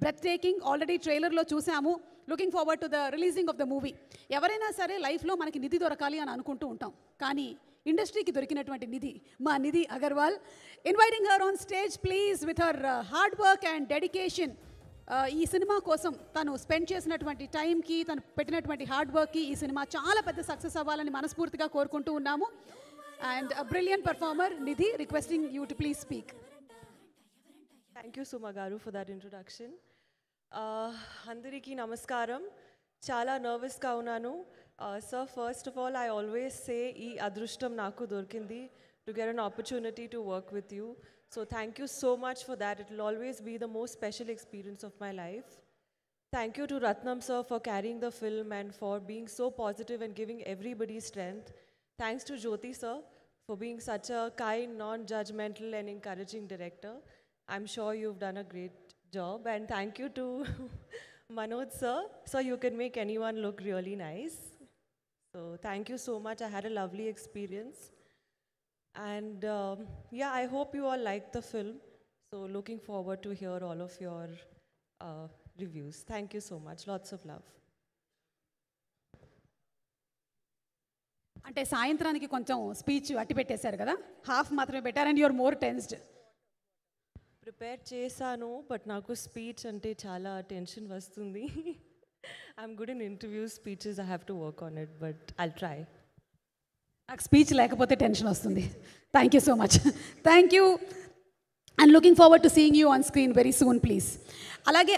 Breath taking. Already ట్రైలర్లో చూసాము. Looking forward to the releasing of the movie. ఎవరైనా సరే లైఫ్లో మనకి నిధి దొరకాలి అని అనుకుంటూ ఉంటాం, కానీ ఇండస్ట్రీకి దొరికినటువంటి నిధి మా Nidhi Agarwal. Inviting her on stage please with her hard work and dedication. ఈ సినిమా కోసం తను స్పెండ్ చేసినటువంటి టైంకి, తను పెట్టినటువంటి హార్డ్ వర్క్కి ఈ సినిమా చాలా పెద్ద సక్సెస్ అవ్వాలని మనస్ఫూర్తిగా కోరుకుంటూ ఉన్నాము. And brilliant performer Nidhi, requesting you to please speak. Thank you Suma గారు ఫర్ దట్ ఇంట్రొడక్షన్. అందరికీ నమస్కారం. చాలా నర్వస్గా ఉన్నాను. Sir, first of all I always say ఈ అదృష్టం నాకు దొరికింది to get an opportunity to work with you. So thank you so much for that. It will always be the most special experience of my life. Thank you to Ratnam sir for carrying the film and for being so positive and giving everybody strength. Thanks to Jyoti sir for being such a kind, non-judgmental and encouraging director. I'm sure you've done a great job. And thank you to Manoj sir. So you can make anyone look really nice. So thank you so much. I had a lovely experience. And yeah, I hope you all liked the film. So looking forward to hear all of your reviews. Thank you so much. Lots of love. అంటే సాయంత్రానికి కొంచెం speech అట్టి పెట్టేశారు కదా, half మాత్రమే పెట్టారు. And your more tensed. Prepare చేశాను, but నాకు స్పీచ్ అంటే చాలా టెన్షన్ వస్తుంది. I'm good in interviews, speeches I have to work on it, but I'll try. నాకు స్పీచ్ లేకపోతే టెన్షన్ వస్తుంది. Thank you so much. Thank you. And looking forward to seeing you on screen very soon please. అలాగే